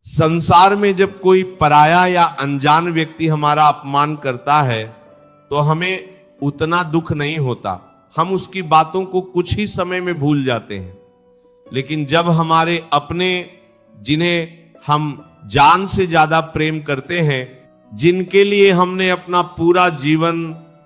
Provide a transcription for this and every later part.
संसार में जब कोई पराया या अनजान व्यक्ति हमारा अपमान करता है तो हमें उतना दुख नहीं होता, हम उसकी बातों को कुछ ही समय में भूल जाते हैं। लेकिन जब हमारे अपने, जिन्हें हम जान से ज्यादा प्रेम करते हैं, जिनके लिए हमने अपना पूरा जीवन,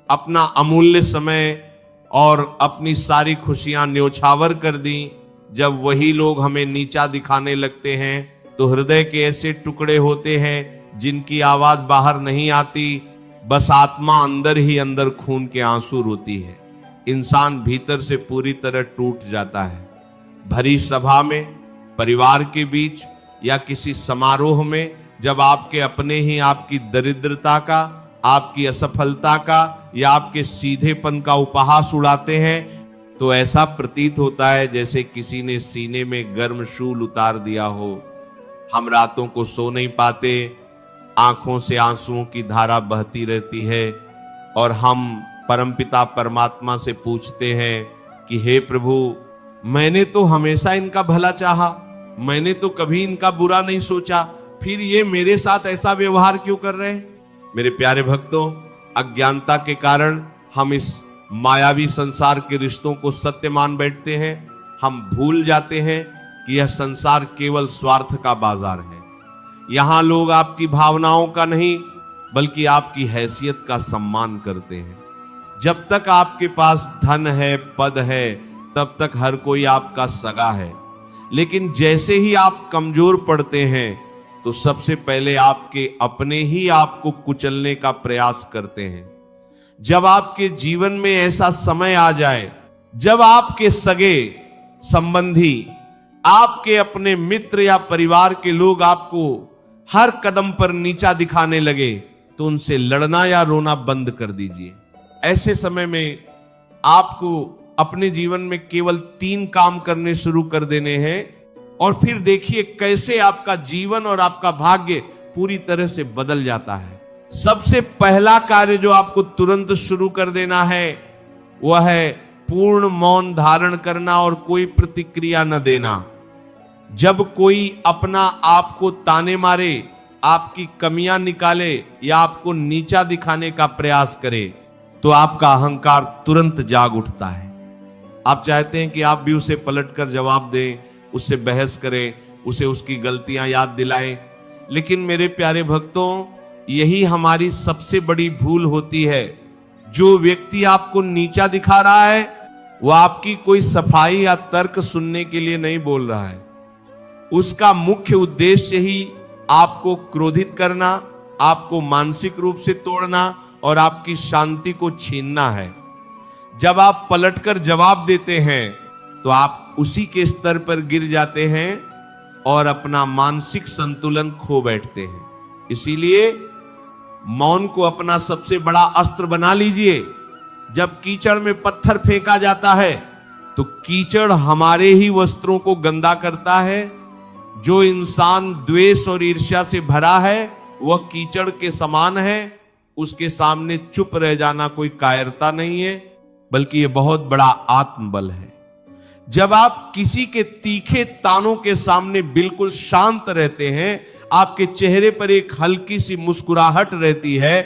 अपना अमूल्य समय और अपनी सारी खुशियां न्योछावर कर दी, जब वही लोग हमें नीचा दिखाने लगते हैं तो हृदय के ऐसे टुकड़े होते हैं जिनकी आवाज बाहर नहीं आती, बस आत्मा अंदर ही अंदर खून के आंसू रोती है। इंसान भीतर से पूरी तरह टूट जाता है। भरी सभा में, परिवार के बीच या किसी समारोह में जब आपके अपने ही आपकी दरिद्रता का, आपकी असफलता का या आपके सीधेपन का उपहास उड़ाते हैं तो ऐसा प्रतीत होता है जैसे किसी ने सीने में गर्म शूल उतार दिया हो। हम रातों को सो नहीं पाते, आंखों से आंसुओं की धारा बहती रहती है और हम परमपिता परमात्मा से पूछते हैं कि हे प्रभु, मैंने तो हमेशा इनका भला चाहा, मैंने तो कभी इनका बुरा नहीं सोचा, फिर ये मेरे साथ ऐसा व्यवहार क्यों कर रहे हैं? मेरे प्यारे भक्तों, अज्ञानता के कारण हम इस मायावी संसार के रिश्तों को सत्य मान बैठते हैं। हम भूल जाते हैं कि यह संसार केवल स्वार्थ का बाजार है। यहां लोग आपकी भावनाओं का नहीं बल्कि आपकी हैसियत का सम्मान करते हैं। जब तक आपके पास धन है, पद है, तब तक हर कोई आपका सगा है। लेकिन जैसे ही आप कमजोर पड़ते हैं तो सबसे पहले आपके अपने ही आपको कुचलने का प्रयास करते हैं। जब आपके जीवन में ऐसा समय आ जाए जब आपके सगे संबंधी, आपके अपने मित्र या परिवार के लोग आपको हर कदम पर नीचा दिखाने लगे तो उनसे लड़ना या रोना बंद कर दीजिए। ऐसे समय में आपको अपने जीवन में केवल 3 काम करने शुरू कर देने हैं और फिर देखिए कैसे आपका जीवन और आपका भाग्य पूरी तरह से बदल जाता है। सबसे पहला कार्य जो आपको तुरंत शुरू कर देना है वह है पूर्ण मौन धारण करना और कोई प्रतिक्रिया न देना। जब कोई अपना आपको ताने मारे, आपकी कमियां निकाले या आपको नीचा दिखाने का प्रयास करे तो आपका अहंकार तुरंत जाग उठता है। आप चाहते हैं कि आप भी उसे पलटकर जवाब दें, उससे बहस करें, उसे उसकी गलतियां याद दिलाएं। लेकिन मेरे प्यारे भक्तों, यही हमारी सबसे बड़ी भूल होती है। जो व्यक्ति आपको नीचा दिखा रहा है वह आपकी कोई सफाई या तर्क सुनने के लिए नहीं बोल रहा है। उसका मुख्य उद्देश्य ही आपको क्रोधित करना, आपको मानसिक रूप से तोड़ना और आपकी शांति को छीनना है। जब आप पलटकर जवाब देते हैं तो आप उसी के स्तर पर गिर जाते हैं और अपना मानसिक संतुलन खो बैठते हैं। इसीलिए मौन को अपना सबसे बड़ा अस्त्र बना लीजिए। जब कीचड़ में पत्थर फेंका जाता है तो कीचड़ हमारे ही वस्त्रों को गंदा करता है। जो इंसान द्वेष और ईर्ष्या से भरा है वह कीचड़ के समान है। उसके सामने चुप रह जाना कोई कायरता नहीं है बल्कि यह बहुत बड़ा आत्मबल है। जब आप किसी के तीखे तानों के सामने बिल्कुल शांत रहते हैं, आपके चेहरे पर एक हल्की सी मुस्कुराहट रहती है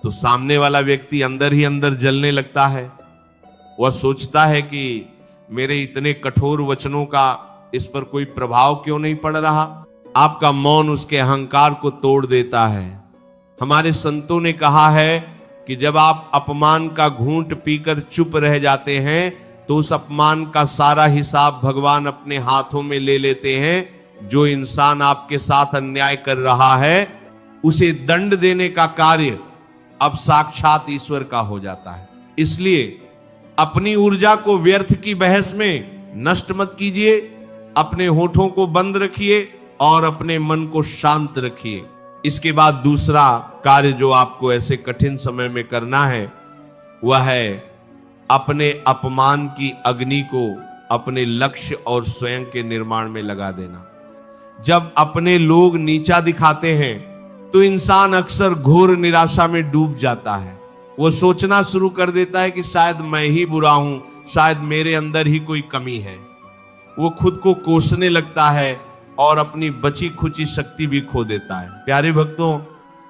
तो सामने वाला व्यक्ति अंदर ही अंदर जलने लगता है। वह सोचता है कि मेरे इतने कठोर वचनों का इस पर कोई प्रभाव क्यों नहीं पड़ रहा। आपका मौन उसके अहंकार को तोड़ देता है। हमारे संतों ने कहा है कि जब आप अपमान का घूंट पीकर चुप रह जाते हैं तो उस अपमान का सारा हिसाब भगवान अपने हाथों में ले लेते हैं। जो इंसान आपके साथ अन्याय कर रहा है उसे दंड देने का कार्य अब साक्षात ईश्वर का हो जाता है। इसलिए अपनी ऊर्जा को व्यर्थ की बहस में नष्ट मत कीजिए। अपने होठों को बंद रखिए और अपने मन को शांत रखिए। इसके बाद दूसरा कार्य जो आपको ऐसे कठिन समय में करना है वह है अपने अपमान की अग्नि को अपने लक्ष्य और स्वयं के निर्माण में लगा देना। जब अपने लोग नीचा दिखाते हैं तो इंसान अक्सर घोर निराशा में डूब जाता है। वो सोचना शुरू कर देता है कि शायद मैं ही बुरा हूं, शायद मेरे अंदर ही कोई कमी है। वो खुद को कोसने लगता है और अपनी बची खुची शक्ति भी खो देता है। प्यारे भक्तों,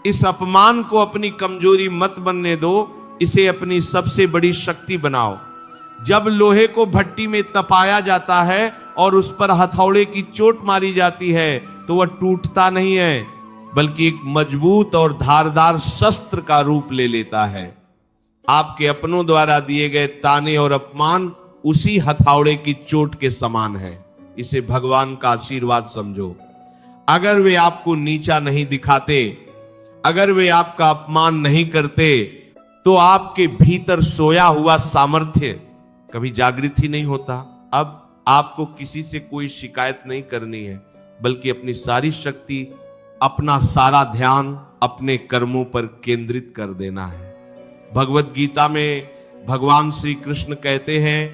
इस अपमान को अपनी कमजोरी मत बनने दो, इसे अपनी सबसे बड़ी शक्ति बनाओ। जब लोहे को भट्टी में तपाया जाता है और उस पर हथौड़े की चोट मारी जाती है तो वह टूटता नहीं है, बल्कि एक मजबूत और धारदार शस्त्र का रूप ले लेता है। आपके अपनों द्वारा दिए गए ताने और अपमान उसी हथौड़े की चोट के समान है। इसे भगवान का आशीर्वाद समझो। अगर वे आपको नीचा नहीं दिखाते, अगर वे आपका अपमान नहीं करते, तो आपके भीतर सोया हुआ सामर्थ्य कभी जागृत ही नहीं होता। अब आपको किसी से कोई शिकायत नहीं करनी है, बल्कि अपनी सारी शक्ति, अपना सारा ध्यान अपने कर्मों पर केंद्रित कर देना है। भगवत गीता में भगवान श्री कृष्ण कहते हैं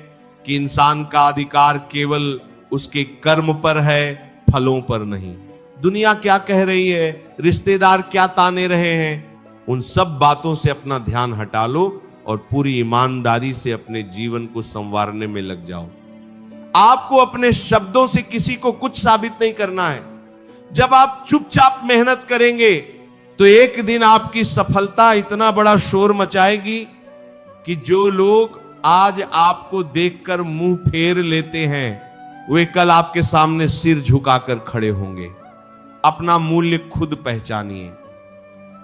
कि इंसान का अधिकार केवल उसके कर्म पर है, फलों पर नहीं। दुनिया क्या कह रही है, रिश्तेदार क्या ताने रहे हैं, उन सब बातों से अपना ध्यान हटा लो और पूरी ईमानदारी से अपने जीवन को संवारने में लग जाओ। आपको अपने शब्दों से किसी को कुछ साबित नहीं करना है। जब आप चुपचाप मेहनत करेंगे तो एक दिन आपकी सफलता इतना बड़ा शोर मचाएगी कि जो लोग आज आपको देखकर मुंह फेर लेते हैं, वे कल आपके सामने सिर झुकाकर खड़े होंगे। अपना मूल्य खुद पहचानिए।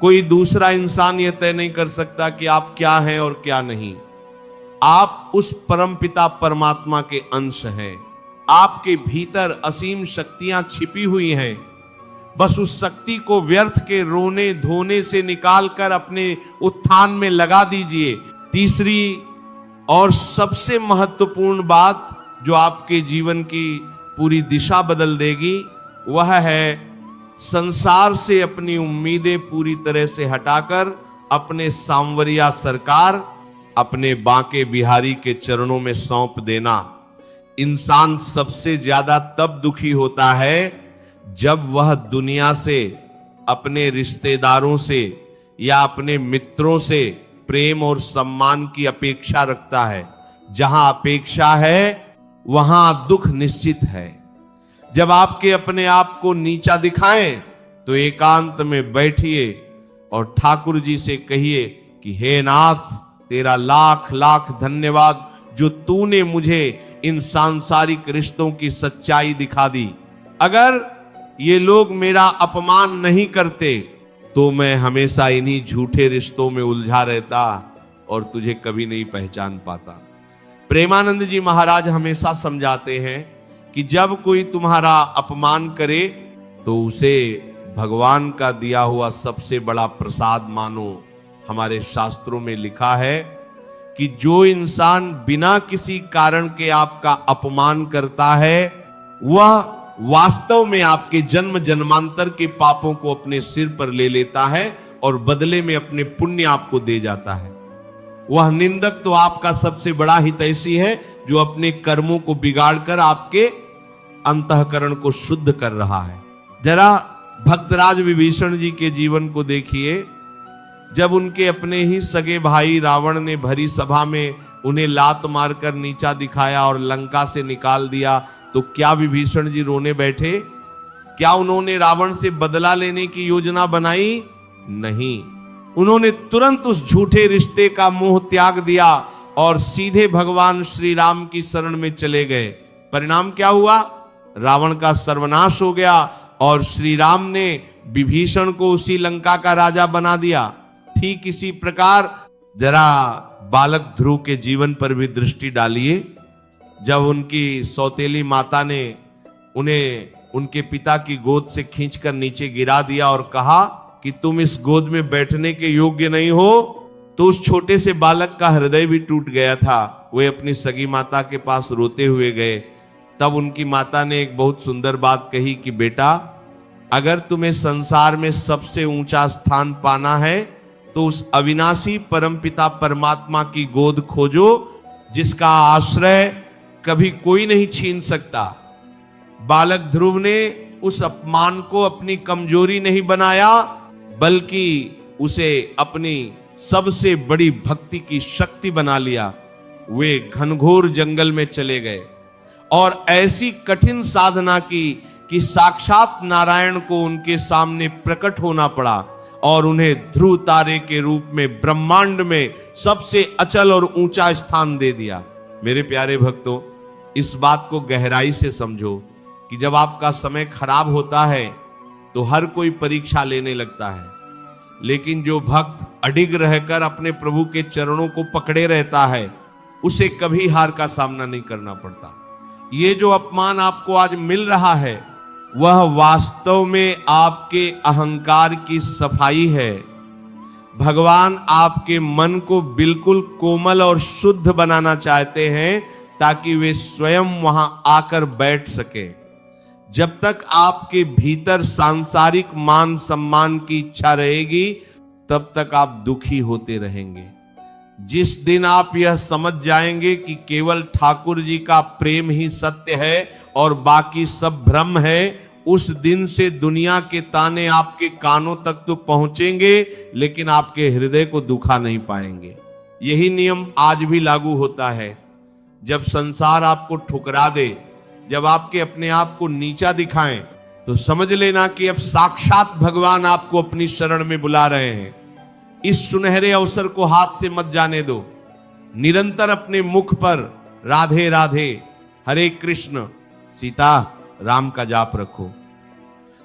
कोई दूसरा इंसान यह तय नहीं कर सकता कि आप क्या हैं और क्या नहीं। आप उस परमपिता परमात्मा के अंश हैं। आपके भीतर असीम शक्तियां छिपी हुई हैं। बस उस शक्ति को व्यर्थ के रोने धोने से निकालकर अपने उत्थान में लगा दीजिए। तीसरी और सबसे महत्वपूर्ण बात जो आपके जीवन की पूरी दिशा बदल देगी, वह है संसार से अपनी उम्मीदें पूरी तरह से हटाकर अपने सांवरिया सरकार, अपने बांके बिहारी के चरणों में सौंप देना। इंसान सबसे ज्यादा तब दुखी होता है जब वह दुनिया से, अपने रिश्तेदारों से या अपने मित्रों से प्रेम और सम्मान की अपेक्षा रखता है। जहां अपेक्षा है वहां दुख निश्चित है। जब आपके अपने आप को नीचा दिखाएं तो एकांत में बैठिए और ठाकुर जी से कहिए कि हे नाथ, तेरा लाख लाख धन्यवाद जो तूने मुझे इन सांसारिक रिश्तों की सच्चाई दिखा दी। अगर ये लोग मेरा अपमान नहीं करते तो मैं हमेशा इन्हीं झूठे रिश्तों में उलझा रहता और तुझे कभी नहीं पहचान पाता। प्रेमानंद जी महाराज हमेशा समझाते हैं कि जब कोई तुम्हारा अपमान करे तो उसे भगवान का दिया हुआ सबसे बड़ा प्रसाद मानो। हमारे शास्त्रों में लिखा है कि जो इंसान बिना किसी कारण के आपका अपमान करता है, वह वास्तव में आपके जन्म जन्मांतर के पापों को अपने सिर पर ले लेता है और बदले में अपने पुण्य आपको दे जाता है। वह निंदक तो आपका सबसे बड़ा हितैषी है जो अपने कर्मों को बिगाड़कर आपके अंतःकरण को शुद्ध कर रहा है। जरा भक्तराज विभीषण जी के जीवन को देखिए। जब उनके अपने ही सगे भाई रावण ने भरी सभा में उन्हें लात मारकर नीचा दिखाया और लंका से निकाल दिया, तो क्या विभीषण जी रोने बैठे? क्या उन्होंने रावण से बदला लेने की योजना बनाई? नहीं, उन्होंने तुरंत उस झूठे रिश्ते का मोह त्याग दिया और सीधे भगवान श्री राम की शरण में चले गए। परिणाम क्या हुआ? रावण का सर्वनाश हो गया और श्री राम ने विभीषण को उसी लंका का राजा बना दिया। ठीक इसी प्रकार जरा बालक ध्रुव के जीवन पर भी दृष्टि डालिए। जब उनकी सौतेली माता ने उन्हें उनके पिता की गोद से खींचकर नीचे गिरा दिया और कहा कि तुम इस गोद में बैठने के योग्य नहीं हो, तो उस छोटे से बालक का हृदय भी टूट गया था। वे अपनी सगी माता के पास रोते हुए गए। तब उनकी माता ने एक बहुत सुंदर बात कही कि बेटा, अगर तुम्हें संसार में सबसे ऊंचा स्थान पाना है तो उस अविनाशी परमपिता परमात्मा की गोद खोजो, जिसका आश्रय कभी कोई नहीं छीन सकता। बालक ध्रुव ने उस अपमान को अपनी कमजोरी नहीं बनाया, बल्कि उसे अपनी सबसे बड़ी भक्ति की शक्ति बना लिया। वे घनघोर जंगल में चले गए और ऐसी कठिन साधना की कि साक्षात नारायण को उनके सामने प्रकट होना पड़ा और उन्हें ध्रुव तारे के रूप में ब्रह्मांड में सबसे अचल और ऊंचा स्थान दे दिया। मेरे प्यारे भक्तों, इस बात को गहराई से समझो कि जब आपका समय खराब होता है तो हर कोई परीक्षा लेने लगता है, लेकिन जो भक्त अडिग रहकर अपने प्रभु के चरणों को पकड़े रहता है उसे कभी हार का सामना नहीं करना पड़ता। ये जो अपमान आपको आज मिल रहा है वह वास्तव में आपके अहंकार की सफाई है। भगवान आपके मन को बिल्कुल कोमल और शुद्ध बनाना चाहते हैं ताकि वे स्वयं वहां आकर बैठ सके। जब तक आपके भीतर सांसारिक मान सम्मान की इच्छा रहेगी तब तक आप दुखी होते रहेंगे। जिस दिन आप यह समझ जाएंगे कि केवल ठाकुर जी का प्रेम ही सत्य है और बाकी सब भ्रम है, उस दिन से दुनिया के ताने आपके कानों तक तो पहुंचेंगे लेकिन आपके हृदय को दुखा नहीं पाएंगे। यही नियम आज भी लागू होता है। जब संसार आपको ठुकरा दे, जब आपके अपने आप को नीचा दिखाएं, तो समझ लेना कि अब साक्षात भगवान आपको अपनी शरण में बुला रहे हैं। इस सुनहरे अवसर को हाथ से मत जाने दो। निरंतर अपने मुख पर राधे राधे, हरे कृष्ण, सीता राम का जाप रखो।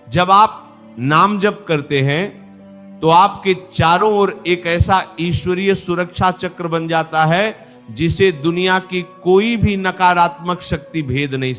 जब आप नाम जप करते हैं तो आपके चारों ओर एक ऐसा ईश्वरीय सुरक्षा चक्र बन जाता है जिसे दुनिया की कोई भी नकारात्मक शक्ति भेद नहीं